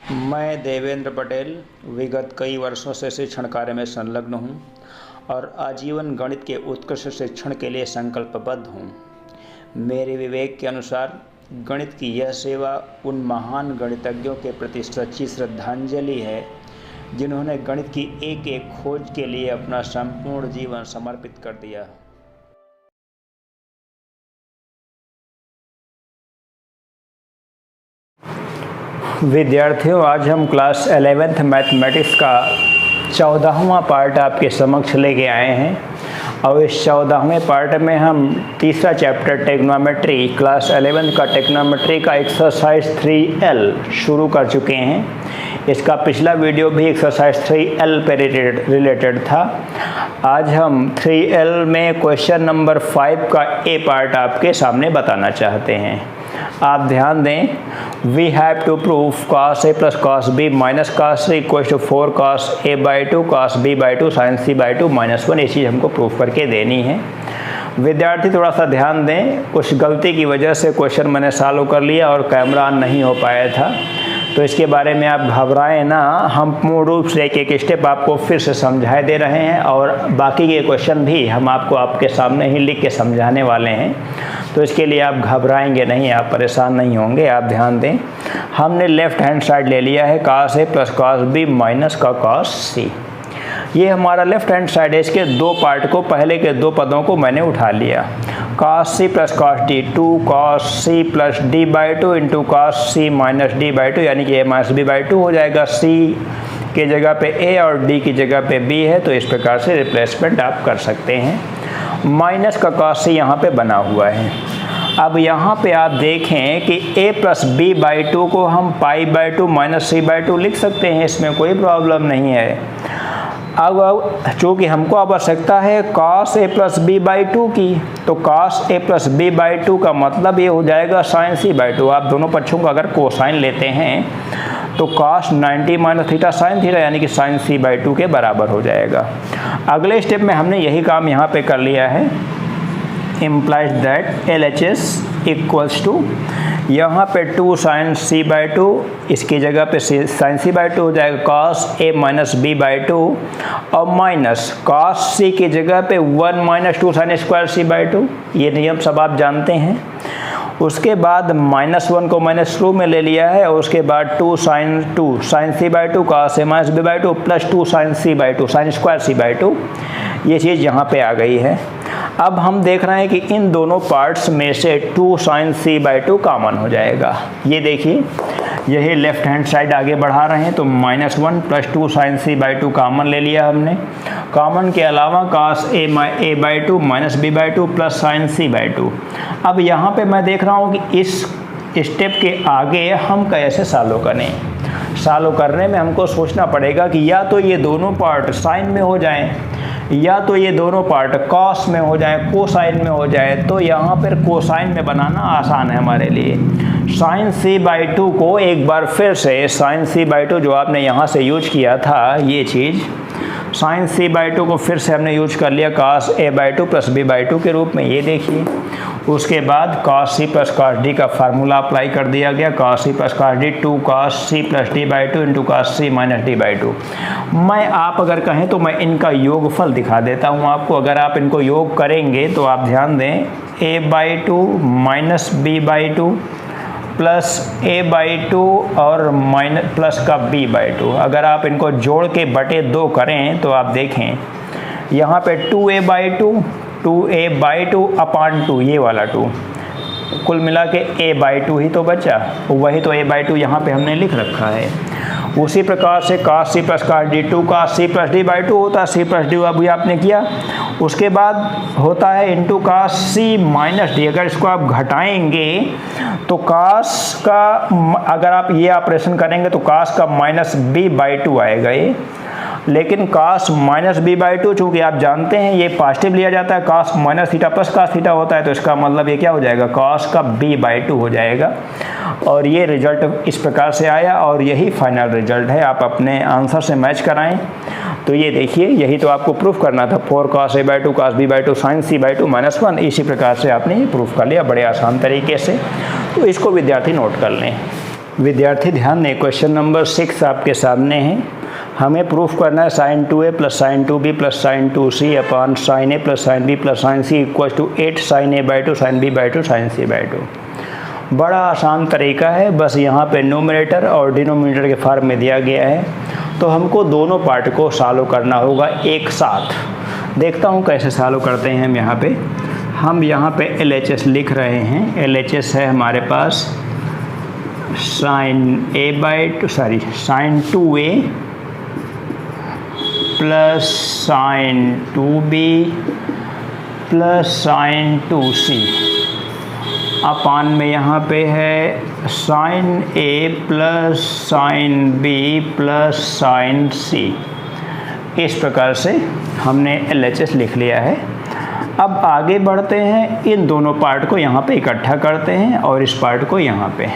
मैं देवेंद्र पटेल विगत कई वर्षों से शिक्षण कार्य में संलग्न हूँ और आजीवन गणित के उत्कृष्ट शिक्षण के लिए संकल्पबद्ध हूँ। मेरे विवेक के अनुसार गणित की यह सेवा उन महान गणितज्ञों के प्रति सच्ची श्रद्धांजलि है जिन्होंने गणित की एक एक खोज के लिए अपना संपूर्ण जीवन समर्पित कर दिया। विद्यार्थियों, आज हम क्लास 11th मैथमेटिक्स का 14वां पार्ट आपके समक्ष लेके आए हैं और इस 14वें पार्ट में हम तीसरा चैप्टर टेक्नोमेट्री क्लास 11 का टेक्नोमेट्री का एक्सरसाइज 3L शुरू कर चुके हैं। इसका पिछला वीडियो भी एक्सरसाइज 3L पे रिलेटेड था। आज हम 3L में क्वेश्चन नंबर 5 का ए पार्ट आपके सामने बताना चाहते हैं। आप ध्यान दें, we have to prove cos a plus cos b minus cos c equal to 4 cos a by 2 cos b by 2 sin c by 2 minus 1। ये चीज़ हमको प्रूफ करके देनी है। विद्यार्थी थोड़ा सा ध्यान दें, कुछ गलती की वजह से क्वेश्चन मैंने सॉल्व कर लिया और कैमरा ऑन नहीं हो पाया था, तो इसके बारे में आप घबराएं ना। हम पूर्ण रूप से एक एक स्टेप आपको फिर से समझाए दे रहे हैं और बाकी के क्वेश्चन भी हम आपको आपके सामने ही लिख के समझाने वाले हैं, तो इसके लिए आप घबराएंगे नहीं, आप परेशान नहीं होंगे। आप ध्यान दें, हमने लेफ्ट हैंड साइड ले लिया है cos a plus cos b minus का cos c। ये हमारा लेफ्ट हैंड साइड है। इसके दो पार्ट को, पहले के दो पदों को मैंने उठा लिया। cos c plus cos d 2 cos c plus d by 2 into cos c minus d by 2, यानी कि a माइनस b बाई 2 हो जाएगा। c के जगह पे a और d की जगह पे b है, तो इस प्रकार से रिप्लेसमेंट आप कर सकते हैं। माइनस का cos c यहाँ पे बना हुआ है। अब यहाँ पे आप देखें कि a प्लस b बाई 2 को हम पाई बाई 2 माइनस c बाई 2 लिख सकते हैं, इसमें कोई प्रॉब्लम नहीं है। अब चूँकि हमको आवश्यकता है cos a plus b by 2 की, तो cos a plus b by 2 का मतलब ये हो जाएगा sin c बाई 2। आप दोनों पक्षों का अगर कोसाइन लेते हैं तो cos 90 minus theta sin theta, यानी कि sin c बाई 2 के बराबर हो जाएगा। अगले स्टेप में हमने यही काम यहाँ पे कर लिया है। implies that LHS equals to, यहाँ पे 2 sin c बाई 2, इसकी जगह पे sin c बाई 2 हो जाएगा cos a minus b by 2 और माइनस cos c की जगह पे 1 minus 2 sin square c by 2। ये नियम सब आप जानते हैं। उसके बाद -1 को -2 में ले लिया है और उसके बाद 2 sin c by 2 cos a minus b by 2 plus 2 sin c by 2 sin square c by 2। ये चीज़ यहाँ पे आ गई है। अब हम देख रहे हैं कि इन दोनों पार्ट्स में से 2 sin c बाई 2 कॉमन हो जाएगा। ये देखिए, यही लेफ्ट हैंड साइड आगे बढ़ा रहे हैं, तो -1 plus 2 sin c by 2 common ले लिया हमने। कॉमन के अलावा cos a by 2 minus b by 2 plus sin c by 2। अब यहाँ पे मैं देख रहा हूँ कि इस स्टेप के आगे हम कैसे सॉल्व करें। सॉल्व करने में हमको सोचना पड़ेगा कि या तो ये दोनों पार्ट साइन में हो जाएं, या तो ये दोनों पार्ट कॉस में हो जाए, कोसाइन में हो जाए। तो यहाँ पर कोसाइन में बनाना आसान है हमारे लिए। sin c बाई 2 को एक बार फिर से sin c बाई 2 जो आपने यहाँ से यूज किया था, ये चीज़ sin c बाई 2 को फिर से हमने यूज कर लिया cos a by 2 plus b by 2 के रूप में। ये देखिए, उसके बाद cos c plus cos d का फार्मूला अप्लाई कर दिया गया। cos c plus cos d 2 cos c plus d by 2 into cos c minus d by 2। मैं आप अगर कहें तो मैं इनका योगफल दिखा देता हूँ आपको। अगर आप इनको योग करेंगे तो आप ध्यान दें, a by 2 minus b by 2 plus a by 2 और माइनस प्लस का b बाई 2। अगर आप इनको जोड़ के बटे 2 करें तो आप देखें, यहाँ पे 2a बाई 2 बाई 2 अपान 2, ये वाला 2, कुल मिला के a बाई 2 ही तो बचा। वही तो a बाई 2 यहाँ पे हमने लिख रखा है। उसी प्रकार से cos c plus cos d 2 cos c plus d by 2 होता है, c प्लस d अभी आपने किया। उसके बाद होता है into cos c minus d। अगर इसको आप घटाएंगे तो cos का, अगर आप ये ऑपरेशन करेंगे तो cos का माइनस b बाई 2 आएगा ये। लेकिन cos माइनस b बाई 2, चूँकि आप जानते हैं ये पॉजिटिव लिया जाता है, cos minus theta plus cos theta होता है, तो इसका मतलब ये क्या हो जाएगा, cos का b बाई 2 हो जाएगा। और ये रिजल्ट इस प्रकार से आया और यही फाइनल रिजल्ट है। आप अपने आंसर से मैच कराएं। तो ये देखिए, यही तो आपको प्रूफ करना था, 4 cos a by 2 cos b by 2 sin c by 2 minus 1। इसी प्रकार से आपने ये प्रूफ कर लिया बड़े आसान तरीके से। तो इसको विद्यार्थी नोट कर लें। विद्यार्थी ध्यान दें, क्वेश्चन नंबर 6 आपके सामने है। हमें प्रूफ करना है sin 2a plus sin 2b plus sin 2c upon sin a plus sin b plus sin c equal to 8 sin a/2 sin b/2 sin c/2। बड़ा आसान तरीका है, बस यहाँ पे न्यूमरेटर और डिनोमिनेटर के फॉर्म में दिया गया है, तो हमको दोनों पार्ट को सॉल्व करना होगा एक साथ। देखता हूँ कैसे सॉल्व करते हैं। हम यहाँ पे LHS लिख रहे हैं। LHS है हमारे पास sin 2a plus sin 2b plus sin 2c अपान में यहाँ पे है sin a plus sin b plus sin c। इस प्रकार से हमने LHS लिख लिया है। अब आगे बढ़ते हैं, इन दोनों पार्ट को यहाँ पे इकट्ठा करते हैं और इस पार्ट को यहाँ पे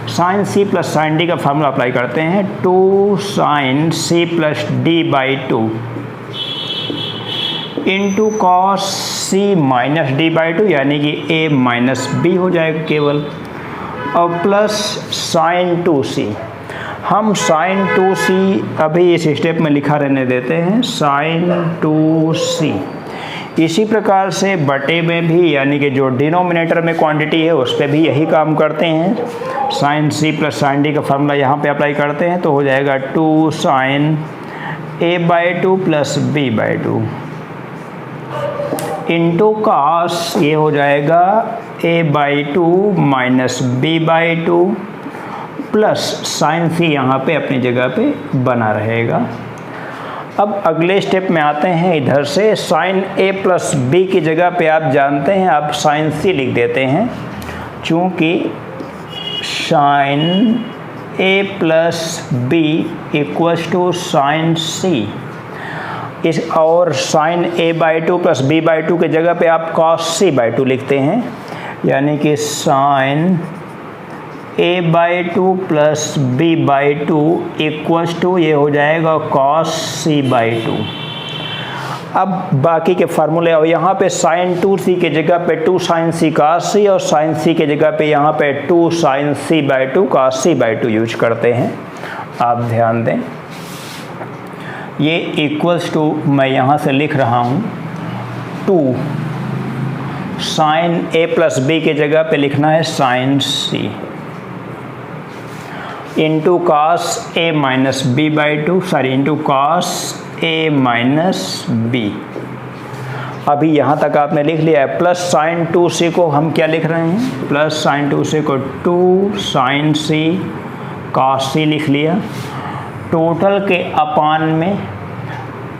sin c plus sin d का फार्मूला अप्लाई करते हैं। 2 sin c plus d/2 into cos c minus d/2 यानी कि a माइनस b हो जाएगा केवल, और प्लस sin 2c। हम sin 2c अभी इस स्टेप में लिखा रहने देते हैं, sin 2c। इसी प्रकार से बटे में भी, यानी कि जो डिनोमिनेटर में क्वांटिटी है उस पर भी यही काम करते हैं। sin c plus sin d का फार्मूला यहाँ पे अप्लाई करते हैं तो हो जाएगा 2 sin a/2 plus b/2 into cos, ये हो जाएगा a/2 minus b/2 plus sin c यहाँ पे अपनी जगह पे बना रहेगा। अब अगले स्टेप में आते हैं। इधर से sin a प्लस b की जगह पे आप जानते हैं आप sin c लिख देते हैं, चूँकि sin a plus b equals to sin c। इस और sin a/2 प्लस b/2 के जगह पे आप cos c/2 लिखते हैं, यानी कि sin a/2 plus b/2 equals to ये हो जाएगा cos c/2। अब बाकी के फार्मूले, और यहाँ पे sin 2c के जगह पे 2 sin c cos c और sin c के जगह पे यहाँ पे 2 sin c/2 cos c/2 use करते हैं। आप ध्यान दें, ये इक्वल्स टू मैं यहाँ से लिख रहा हूँ 2 sin a प्लस b के जगह पे लिखना है sin c into cos a minus b/2 into cos a minus b। अभी यहाँ तक आपने लिख लिया है। प्लस sin 2c को हम क्या लिख रहे हैं, प्लस sin 2c को 2 sin c cos c लिख लिया, टोटल के अपान में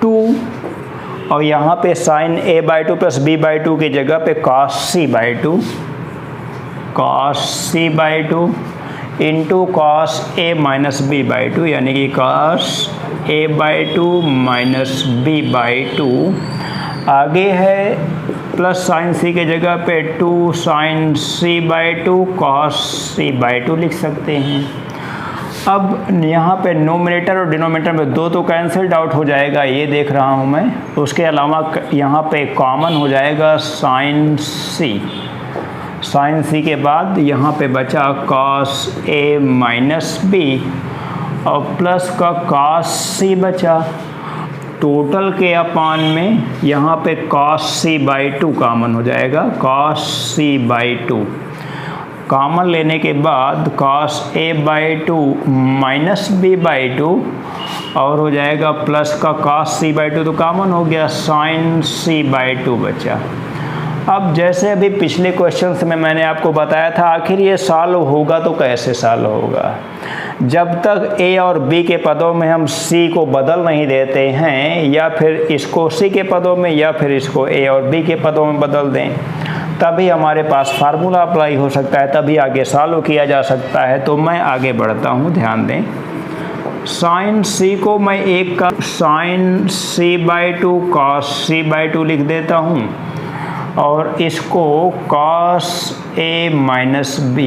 2, और यहाँ पे sin a/2 प्लस b/2 की जगह पे cos c/2 into cos a minus b/2 यानी कि cos a/2 माइनस b/2। आगे है प्लस sin c के जगह पे 2 sin c/2 cos c/2 लिख सकते हैं। अब यहाँ पे नोमिनेटर और डिनोमिनेटर में 2 तो कैंसिल्ड आउट हो जाएगा, ये देख रहा हूँ मैं। उसके अलावा यहाँ पे कॉमन हो जाएगा sin c के बाद यहाँ पे बचा cos a माइनस b और प्लस का cos c बचा। टोटल के अपान में यहाँ पे cos c/2 कॉमन हो जाएगा, cos c/2 कॉमन लेने के बाद cos a/2 माइनस b/2 और हो जाएगा प्लस का cos c/2 तो कॉमन हो गया, sin c/2 बचा। अब जैसे अभी पिछले क्वेश्चंस में मैंने आपको बताया था, आखिर ये सॉल्व होगा तो कैसे सॉल्व होगा। जब तक a और b के पदों में हम c को बदल नहीं देते हैं, या फिर इसको c के पदों में या फिर इसको a और b के पदों में बदल दें, तभी हमारे पास फार्मूला अप्लाई हो सकता है, तभी आगे सॉल्व किया जा सकता है। तो मैं आगे बढ़ता हूँ, ध्यान दें। sin c को मैं एक का sin c/2 cos c/2 लिख देता हूँ, और इसको cos a माइनस b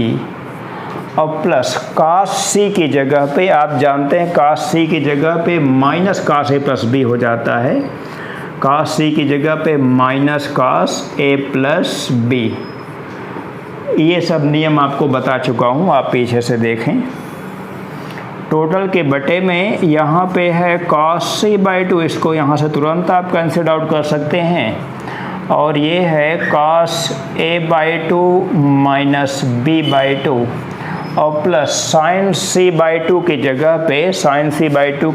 और प्लस cos c की जगह पे आप जानते हैं cos c की जगह पे minus cos a plus b हो जाता है, cos c की जगह पे minus cos a plus b। ये सब नियम आपको बता चुका हूँ, आप पीछे से देखें। टोटल के बटे में यहाँ पे है cos c/2, इसको यहाँ से तुरंत आप कैंसिल आउट कर सकते हैं। और ये है cos a/2 माइनस b/2 और प्लस sin c/2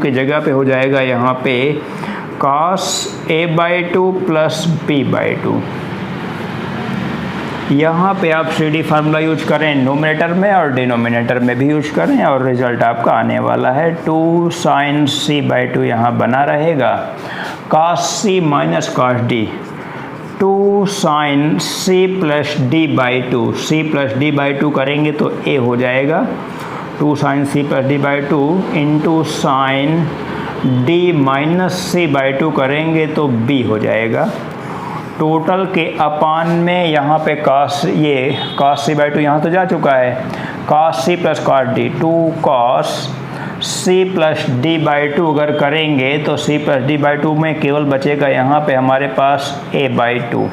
की जगह पे हो जाएगा यहाँ पे cos a/2 प्लस b/2। यहाँ पे आप 3D फार्मूला यूज करें नोमिनेटर में और डिनोमिनेटर में भी यूज करें और रिजल्ट आपका आने वाला है 2 sin c/2 यहाँ बना रहेगा cos c minus cos d, 2 sin c plus d/2, c plus d/2 करेंगे तो a हो जाएगा, 2 sin c plus d/2 into sin d minus c/2 करेंगे तो b हो जाएगा। टोटल के अपान में यहाँ पे cos c/2 यहाँ तो जा चुका है, cos c plus cos d, 2 cos c plus d/2 अगर करेंगे तो c प्लस d/2 में केवल बचेगा यहाँ पे हमारे पास a/2,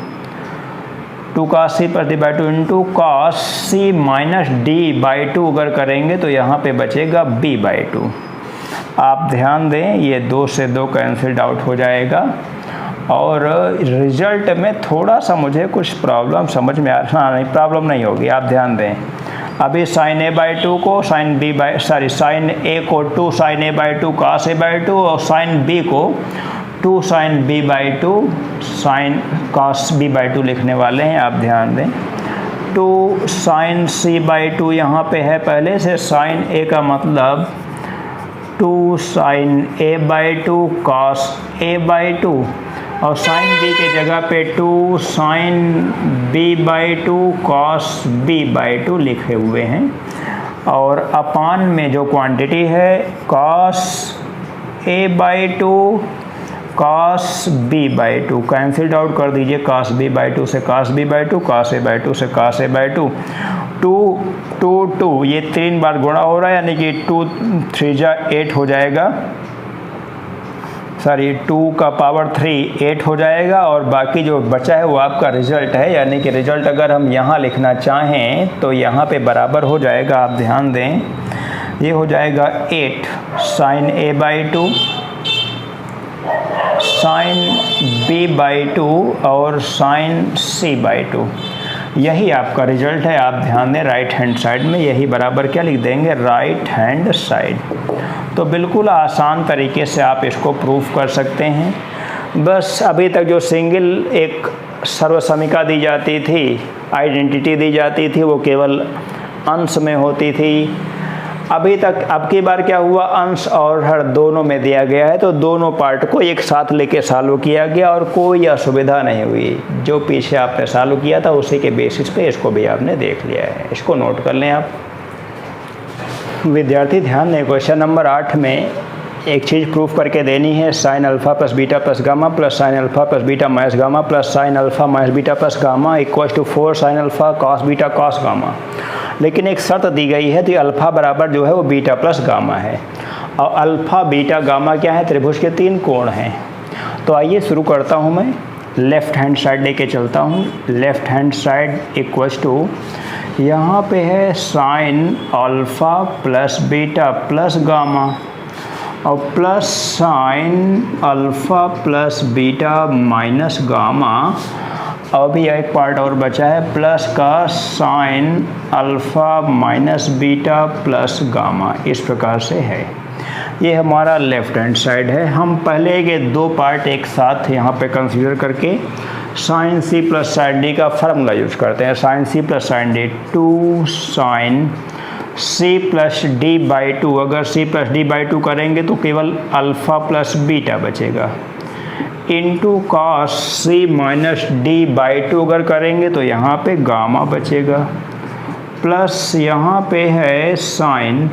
2 cos c plus d/2 into cos c minus d/2 अगर करेंगे तो यहाँ पे बचेगा b/2। आप ध्यान दें ये 2 से 2 कैंसिल्ड आउट हो जाएगा और रिजल्ट में थोड़ा सा मुझे कुछ प्रॉब्लम समझ में नहीं, प्रॉब्लम नहीं होगी, आप ध्यान दें। अभी sin a/2 को sin a को 2 sin a/2 cos a/2 और sin b को 2 sin b/2 sin cos b/2 लिखने वाले हैं, आप ध्यान दें। 2 sin c/2 यहाँ पे है पहले से, sin a का मतलब 2 sin a/2 cos a/2 और sin b के जगह पे 2 sin b/2 cos b/2 लिखे हुए हैं और अपान में जो क्वांटिटी है cos a/2 cos b/2 cancelled out कर दीजिए, cos b/2 से cos b/2, cos a/2 से cos a/2, 2 ये 3 बार गुणा हो रहा है यानी कि 2 3 8 हो जाएगा, 2 का पावर 3 8 हो जाएगा और बाकी जो बचा है वो आपका रिजल्ट है। यानी कि रिजल्ट अगर हम यहाँ लिखना चाहें तो यहाँ पे बराबर हो जाएगा, आप ध्यान दें, ये हो जाएगा 8 sin a/2 sin b/2 और sin c/2, यही आपका रिजल्ट है। आप ध्यान दें राइट हैंड साइड में यही बराबर क्या लिख देंगे, राइट हैंड साइड। तो बिल्कुल आसान तरीके से आप इसको प्रूफ कर सकते हैं। बस अभी तक जो सिंगल एक सर्वसमीका दी जाती थी, आइडेंटिटी दी जाती थी, वो केवल अंश में होती थी। अभी तक अब की बार क्या हुआ, अंश और हर दोनों में दिया गया है तो दोनों पार्ट को एक साथ लेके सॉल्व किया गया और कोई असुविधा नहीं हुई। जो पीछे आपने सॉल्व किया था उसी के बेसिस पे इसको भी आपने देख लिया है, इसको नोट कर लें आप। विद्यार्थी ध्यान दें, क्वेश्चन नंबर 8 में एक चीज़ प्रूफ करके देनी है, sine alpha plus beta plus gamma plus sine alpha plus beta minus gamma plus sine alpha minus beta plus gamma equal to 4 sine alpha cos beta cos gamma. लेकिन एक शर्त दी गई है तो अल्फ़ा बराबर जो है वो बीटा प्लस गामा है और अल्फ़ा बीटा गामा क्या है, त्रिभुज के 3 कोण हैं। तो आइए शुरू करता हूँ, मैं लेफ़्ट हैंड साइड लेके चलता हूँ। Left hand side equals to यहाँ पे है sine alpha plus beta plus gamma और plus sine alpha plus beta minus gamma. अभी एक पार्ट और बचा है प्लस का sine alpha minus beta plus gamma, इस प्रकार से है। ये हमारा लेफ़्ट हैंड साइड है। हम पहले के 2 पार्ट एक साथ यहाँ पे कंसीडर करके sine C plus sine D का फार्मूला यूज करते हैं। Sine C plus sine D 2 sine C plus D by 2, अगर सी प्लस डी बाई 2 करेंगे तो केवल अल्फ़ा प्लस बीटा बचेगा, into cos C minus D by 2 अगर करेंगे तो यहाँ पे गामा बचेगा, प्लस यहाँ पे है साइन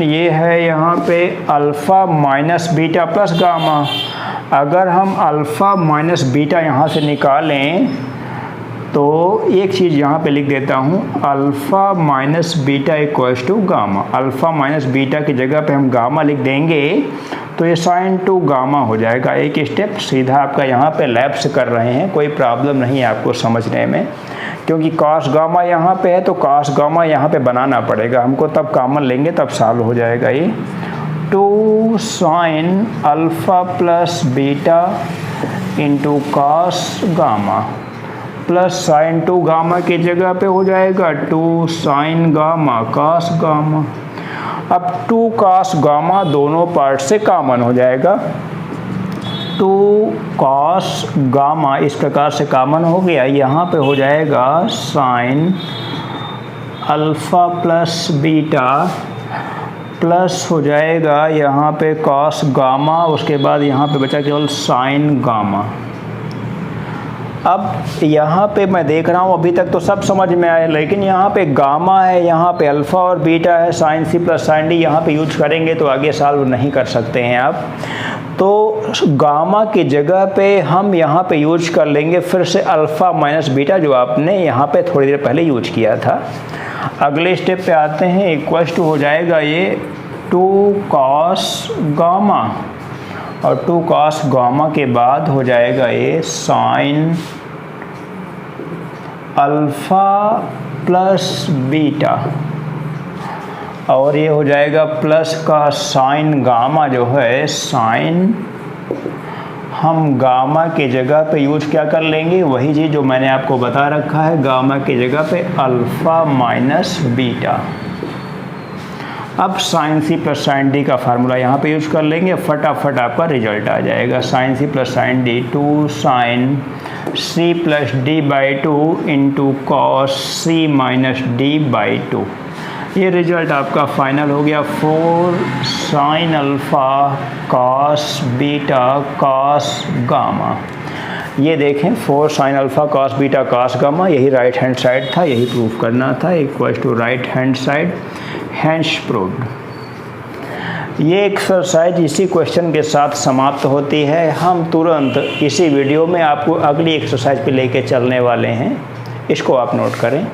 ये है यहाँ पे alpha minus beta plus gamma. अगर हम अल्फ़ा माइनस बीटा यहाँ से निकालें तो एक चीज़ यहाँ पे लिख देता हूँ, alpha minus beta equals to gamma. Alpha minus beta की जगह पे हम गामा लिख देंगे तो ये साइन टू गामा हो जाएगा। एक स्टेप सीधा आपका यहाँ पे लैप्स कर रहे हैं, कोई प्रॉब्लम नहीं है आपको समझने में, क्योंकि कॉस गामा यहाँ पे है तो कॉस गामा यहाँ पे बनाना पड़ेगा हमको, तब कॉमन लेंगे तब सॉल्व हो जाएगा ये। 2 sign alpha plus beta into cos gamma plus sign 2 gamma की जगह पे हो जाएगा 2 साइन गामा कॉस गामा। अब 2 कॉस गामा दोनों पार्ट से कॉमन हो जाएगा, 2 कॉस गामा इस प्रकार से कॉमन हो गया, यहाँ पे हो जाएगा sign alpha plus beta plus हो जाएगा यहाँ पे कॉस गामा, उसके बाद यहाँ पे बचा केवल साइन गामा। अब यहाँ पे मैं देख रहा हूँ अभी तक तो सब समझ में आया, लेकिन यहाँ पे गामा है, यहाँ पे अल्फ़ा और बीटा है, sine C plus sine D यहाँ पे यूज करेंगे तो आगे सॉल्व नहीं कर सकते हैं आप। तो गामा की जगह पे हम यहाँ पे यूज कर लेंगे फिर से अल्फ़ा माइनस बीटा, जो आपने यहाँ पे थोड़ी देर पहले यूज किया था। अगले स्टेप पे आते हैं, इक्वल टू हो जाएगा ये 2 कॉस गामा और 2 कॉस गामा के बाद हो जाएगा ये साइन अल्फ़ा प्लस बीटा और ये हो जाएगा प्लस का साइन गामा, जो है साइन हम गामा की जगह पे यूज क्या कर लेंगे, वही चीज़ जो मैंने आपको बता रखा है, गामा की जगह पे अल्फ़ा माइनस बीटा। अब sine C plus sine D का फार्मूला यहाँ पे यूज कर लेंगे, फटाफट आपका रिजल्ट आ जाएगा। Sine C plus sine D 2 sine C plus D by 2 into cos C minus D by 2। ये रिजल्ट आपका फाइनल हो गया 4 sine alpha cos beta cos gamma. ये देखें 4 sine alpha cos beta cos gamma, यही right hand side था, यही प्रूफ करना था, equal to right hand side, hence proved. ये एक्सरसाइज इसी क्वेश्चन के साथ समाप्त होती है। हम तुरंत इसी वीडियो में आपको अगली एक्सरसाइज पे लेके चलने वाले हैं, इसको आप नोट करें।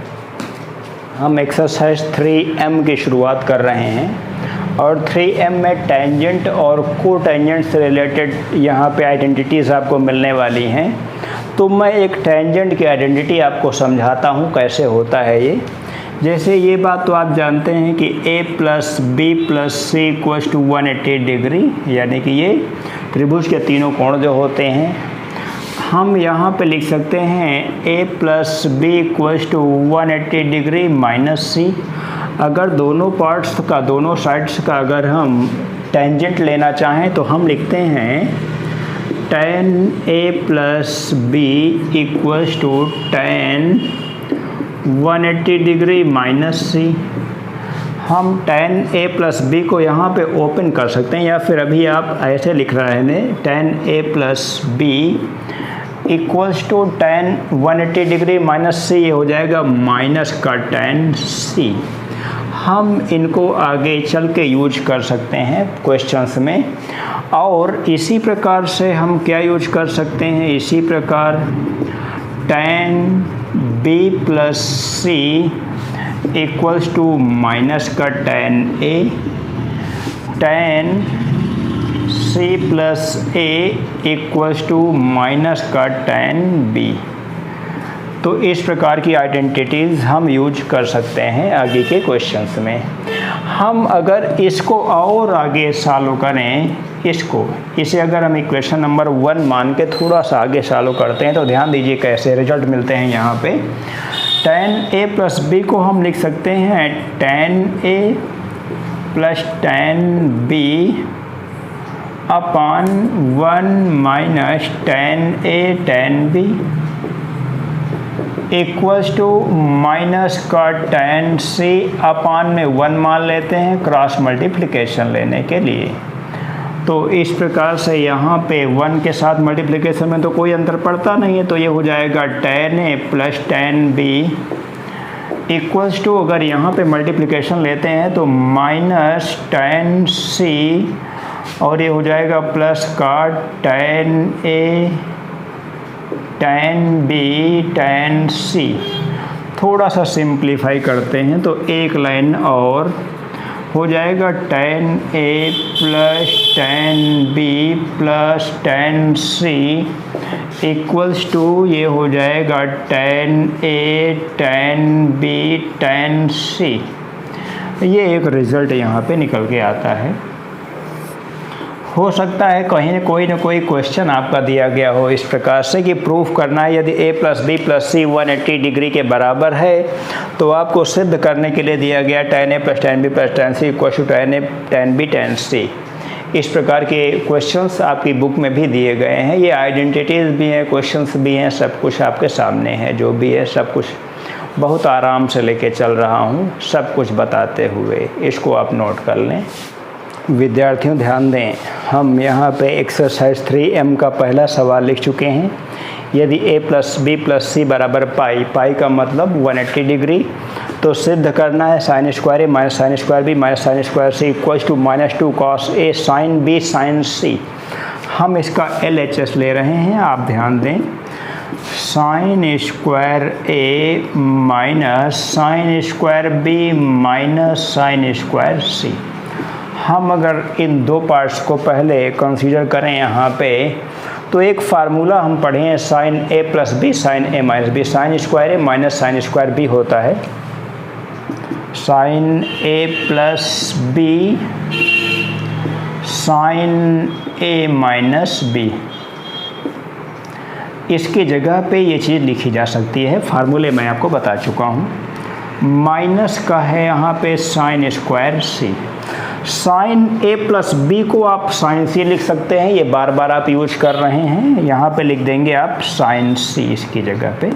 हम एक्सरसाइज 3M की शुरुआत कर रहे हैं और 3M में टेंजेंट और को टेंजेंट से रिलेटेड यहाँ पे आइडेंटिटीज़ आपको मिलने वाली हैं। तो मैं एक टेंजेंट की आइडेंटिटी आपको समझाता हूँ कैसे होता है ये। जैसे ये बात तो आप जानते हैं कि a plus B plus C equals to 180 degree, यानी कि ये त्रिभुज के तीनों कोण जो होते हैं, हम यहाँ पे लिख सकते हैं a plus B equals to 180 degree minus C. अगर दोनों पार्ट्स का, दोनों साइड्स का अगर हम टेंजेंट लेना चाहें तो हम लिखते हैं tan a plus B equals to tan 180 degree minus C. हम tan a प्लस बी को यहाँ पे ओपन कर सकते हैं, या फिर अभी आप ऐसे लिख रहे हैं tan a plus B equals to tan 180 degree minus C, ये हो जाएगा माइनस का tan c। हम इनको आगे चल के यूज कर सकते हैं क्वेश्चंस में। और इसी प्रकार से हम क्या यूज कर सकते हैं, इसी प्रकार tan b plus C equals to minus का tan a, tan c plus a equals to minus का tan b। तो इस प्रकार की आइडेंटिटीज़ हम यूज कर सकते हैं आगे के क्वेश्चंस में। हम अगर इसको और आगे सॉल्व करें, इसे अगर हम इक्वेशन नंबर 1 मान के थोड़ा सा आगे सॉल्व करते हैं तो ध्यान दीजिए कैसे रिजल्ट मिलते हैं। यहाँ पे tan a प्लस b को हम लिख सकते हैं tan a plus tan b upon 1 minus tan a tan b equals to minus का tan c अपान में 1 मान लेते हैं क्रॉस मल्टीप्लिकेशन लेने के लिए। तो इस प्रकार से यहाँ पे 1 के साथ मल्टीप्लिकेशन में तो कोई अंतर पड़ता नहीं है, तो ये हो जाएगा tan a plus tan b equals to, अगर यहाँ पे मल्टीप्लिकेशन लेते हैं तो माइनस tan c और ये हो जाएगा प्लस का tan a tan b tan c। थोड़ा सा सिंप्लीफाई करते हैं तो एक लाइन और हो जाएगा tan A plus tan B plus tan C equals to ये हो जाएगा tan A tan B tan C। ये एक रिज़ल्ट यहाँ पे निकल के आता है। हो सकता है कहीं ना कोई क्वेश्चन आपका दिया गया हो इस प्रकार से कि प्रूफ करना है यदि a plus B plus C 180 degree के बराबर है तो आपको सिद्ध करने के लिए दिया गया tan a plus tan b plus tan c equal to tan a tan b tan c। इस प्रकार के क्वेश्चंस आपकी बुक में भी दिए गए हैं। ये आइडेंटिटीज़ भी हैं, क्वेश्चंस भी हैं, सब कुछ आपके सामने है। जो भी है सब कुछ बहुत आराम से लेके चल रहा हूँ, सब कुछ बताते हुए। इसको आप नोट कर लें। विद्यार्थियों ध्यान दें, हम यहाँ पे एक्सरसाइज 3M का पहला सवाल लिख चुके हैं। यदि a प्लस बी प्लस सी बराबर पाई, पाई का मतलब 180 डिग्री, तो सिद्ध करना है sine square A minus sine square B minus sine square C equals to -2 cos a sine B sine C. हम इसका LHS ले रहे हैं, आप ध्यान दें। Sine square A minus sine square B minus sine square C. हम अगर इन दो पार्ट्स को पहले कंसीडर करें यहाँ पे, तो एक फार्मूला हम पढ़े हैं sign A plus B sign A minus B. Sign square A minus sine square B होता है sine A plus B sign A minus B. इसकी जगह पे ये चीज़ लिखी जा सकती है, फार्मूले मैं आपको बता चुका हूँ। माइनस का है यहाँ पे sign square C. Sign A plus B को आप साइन सी लिख सकते हैं, ये बार बार आप यूज कर रहे हैं। यहाँ पे लिख देंगे आप साइन सी इसकी जगह पे,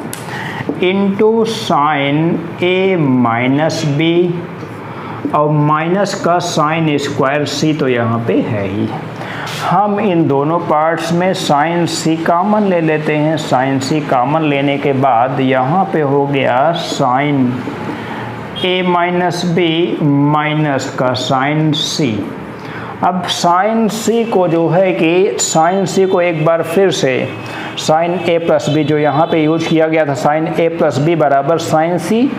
into sine A minus B, और माइनस का साइन स्क्वायर सी तो यहाँ पे है ही। हम इन दोनों पार्ट्स में साइन सी कॉमन ले लेते हैं। साइन सी कॉमन लेने के बाद यहाँ पे हो गया sign A minus B minus का साइन सी। अब साइन सी को जो है कि साइन सी को एक बार फिर से साइन ए प्लस बी जो यहाँ पे यूज किया गया था, साइन ए प्लस बी बराबर साइन सी,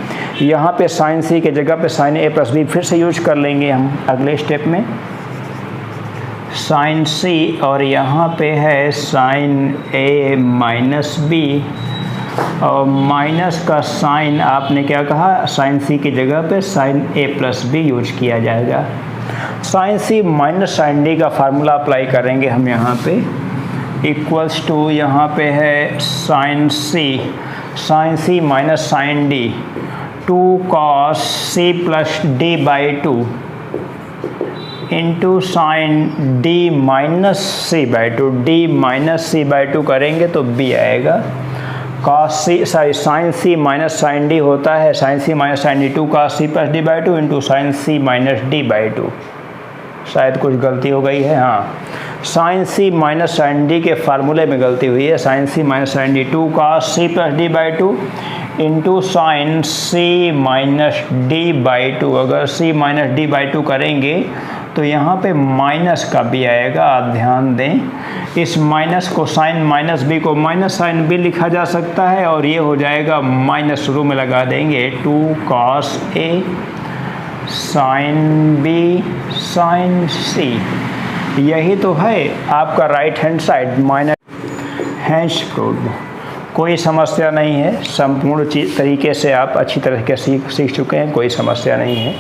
यहाँ पे साइन सी के जगह पे साइन ए प्लस बी फिर से यूज कर लेंगे हम अगले स्टेप में। साइन सी और यहाँ पे है साइन ए माइनस बी, और माइनस का साइन आपने क्या कहा, साइन सी की जगह पे sine A plus B use किया जाएगा। Sine C minus sine D का फार्मूला अप्लाई करेंगे हम यहाँ पे, इक्वल्स टू यहाँ पे है sine C minus sine D 2 cos C plus D by 2 into sine D minus C by 2। D minus C by 2 करेंगे तो बी आएगा। cos C sine C minus sine D होता है sine C minus sine D 2 cos C plus D by 2 into sine C minus D by 2। शायद कुछ गलती हो गई है, हाँ, sine C minus sine D के फार्मूले में गलती हुई है। Sine C minus sine D 2 cos C plus D by 2 into sine C minus D by 2। अगर सी माइनस डी बाई 2 करेंगे तो यहाँ पे माइनस का भी आएगा, आप ध्यान दें। इस माइनस को साइन माइनस बी को माइनस साइन बी लिखा जा सकता है, और ये हो जाएगा माइनस शुरू में लगा देंगे 2 cos ए साइन बी साइन सी। यही तो है आपका right hand side minus hash proved. कोई समस्या नहीं है, संपूर्ण तरीके से आप अच्छी तरह के सीख चुके हैं, कोई समस्या नहीं है।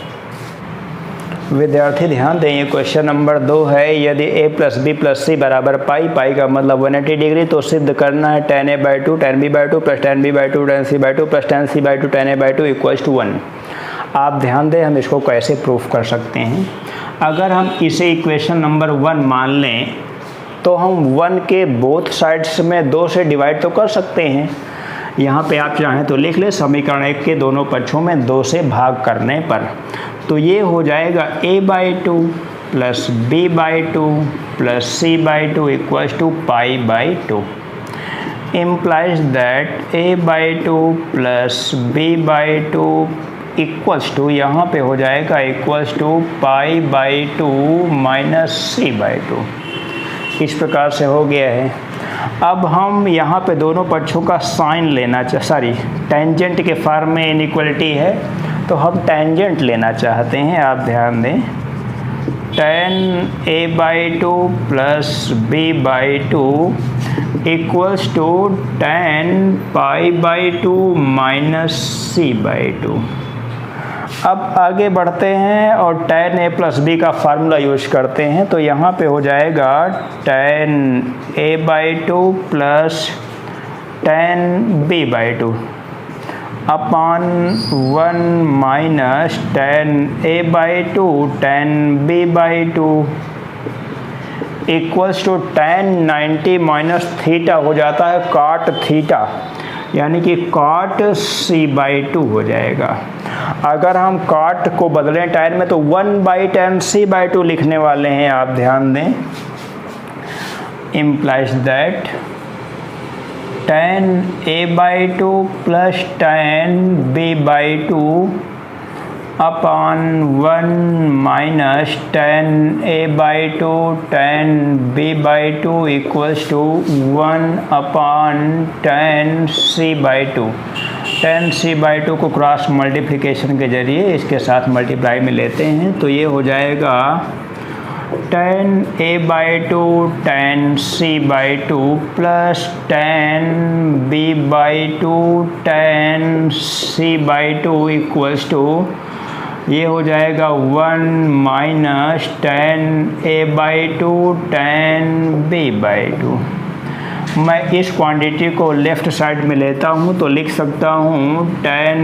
विद्यार्थी ध्यान दें, ये क्वेश्चन नंबर 2 है। यदि a प्लस बी प्लस सी बराबर पाई, पाई का मतलब 180 डिग्री, तो सिद्ध करना है tan a by 2 tan b by 2 plus tan b by 2 tan c by 2 plus tan c by 2 tan a by 2 equals to 1। आप ध्यान दें, हम इसको कैसे प्रूफ कर सकते हैं। अगर हम इसे इक्वेशन नंबर 1 मान लें तो हम 1 के बोथ साइड्स में 2 से डिवाइड तो कर सकते हैं। यहाँ पे आप चाहें तो लिख लें, समीकरण 1 के दोनों पक्षों में 2 से भाग करने पर, तो ये हो जाएगा a by 2 plus b by 2 plus c by 2 equals to pi by 2। implies that a by 2 plus b by 2 equals to, यहाँ पे हो जाएगा equals to pi by 2 minus c by 2। इस प्रकार से हो गया है। अब हम यहाँ पे दोनों पक्षों का साइन लेना टेंजेंट के फॉर्म में इनइक्वलिटी है, तो हम टेंजेंट लेना चाहते हैं। आप ध्यान दें, tan a/2 plus b/2 equals to tan π/2 minus c/2। अब आगे बढ़ते हैं और tan a प्लस b का फार्मूला यूज करते हैं। तो यहाँ पे हो जाएगा tan a/2 plus tan b/2 upon 1 minus tan a/2 tan b/2 equals to tan 90 minus theta हो जाता है cot थीटा, यानी कि cot c/2 हो जाएगा। अगर हम cot को बदलें tan में तो 1/tan c/2 लिखने वाले हैं। आप ध्यान दें, implies that tan a/2 plus tan b/2 upon 1 minus tan a/2 tan b/2 equals to 1 upon tan c/2। tan c/2 को क्रॉस मल्टीप्लिकेशन के जरिए इसके साथ मल्टीप्लाई में लेते हैं, तो ये हो जाएगा tan a/2 tan c/2 plus tan b/2 tan c/2 equals to ये हो जाएगा 1 minus tan a/2 tan b/2। मैं इस क्वांटिटी को लेफ़्ट साइड में लेता हूँ तो लिख सकता हूँ tan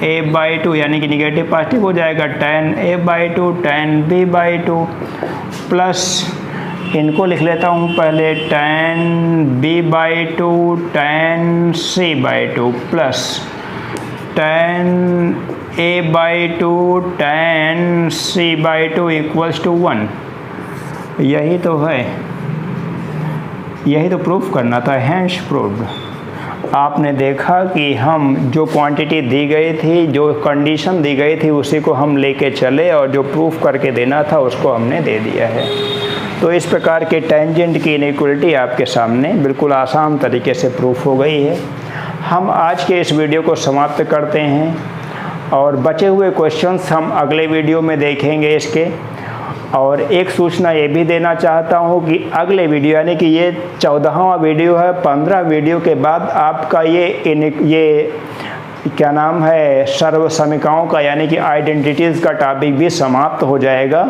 a/2 यानी कि निगेटिव पॉजिटिव हो जाएगा tan a/2 tan b/2 plus इनको लिख लेता हूँ पहले tan b/2 tan c/2 plus tan a/2 tan c/2 equals to 1। यही तो है, यही तो प्रूफ करना था, हैंस प्रूव्ड। आपने देखा कि हम जो क्वांटिटी दी गई थी, जो कंडीशन दी गई थी, उसी को हम लेके चले और जो प्रूफ करके देना था उसको हमने दे दिया है। तो इस प्रकार के टेंजेंट की इनइक्वलिटी आपके सामने बिल्कुल आसान तरीके से प्रूफ हो गई है। हम आज के इस वीडियो को समाप्त करते हैं और बचे हुए क्वेश्चंस हम अगले वीडियो में देखेंगे इसके। और एक सूचना ये भी देना चाहता हूँ कि अगले वीडियो यानी कि ये 14वां वीडियो है, 15 वीडियो के बाद आपका ये क्या नाम है, सर्व समीकरणों का यानी कि आइडेंटिटीज़ का टॉपिक भी समाप्त हो जाएगा।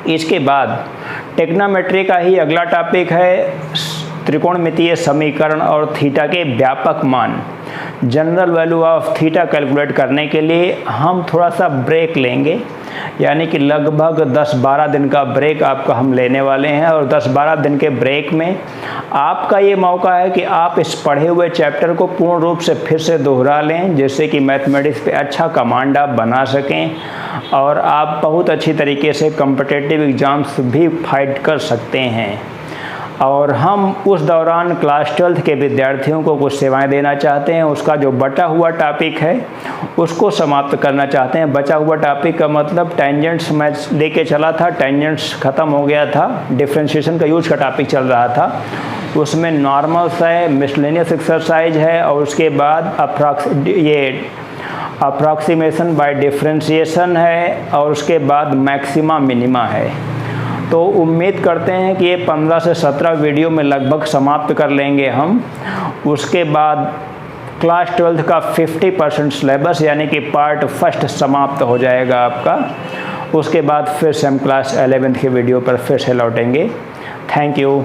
इसके बाद टेक्नोमेट्री का ही अगला टॉपिक है त्रिकोणमितीय समीकरण और थीटा के व्यापक मान। General value of theta calculate करने के लिए हम थोड़ा सा ब्रेक लेंगे, यानी कि लगभग 10-12 दिन का ब्रेक आपका हम लेने वाले हैं। और 10-12 दिन के ब्रेक में आपका ये मौका है कि आप इस पढ़े हुए चैप्टर को पूर्ण रूप से फिर से दोहरा लें, जिससे कि मैथमेटिक्स पे अच्छा कमांड आप बना सकें और आप बहुत अच्छी तरीके से कॉम्पिटिटिव एग्ज़ाम्स भी फाइट कर सकते हैं। और हम उस दौरान क्लास 12th के विद्यार्थियों को कुछ सेवाएं देना चाहते हैं। उसका जो बचा हुआ टॉपिक है उसको समाप्त करना चाहते हैं। बचा हुआ टॉपिक का मतलब टेंजेंट्स मैं लेके चला था, टेंजेंट्स ख़त्म हो गया था, डिफरेंशिएशन का यूज का टॉपिक चल रहा था। उसमें नॉर्मल्स है, मिसलेनियस एक्सरसाइज है और उसके बाद अप्रॉक्सीमेशन बाय डिफरेंशिएशन है और उसके बाद मैक्सिमा मिनिमा है। तो उम्मीद करते हैं कि ये 15 से 17 वीडियो में लगभग समाप्त कर लेंगे हम। उसके बाद क्लास 12th का 50% सिलेबस यानी कि पार्ट फर्स्ट समाप्त हो जाएगा आपका। उसके बाद फिर से हम क्लास 11th के वीडियो पर फिर से लौटेंगे। Thank you.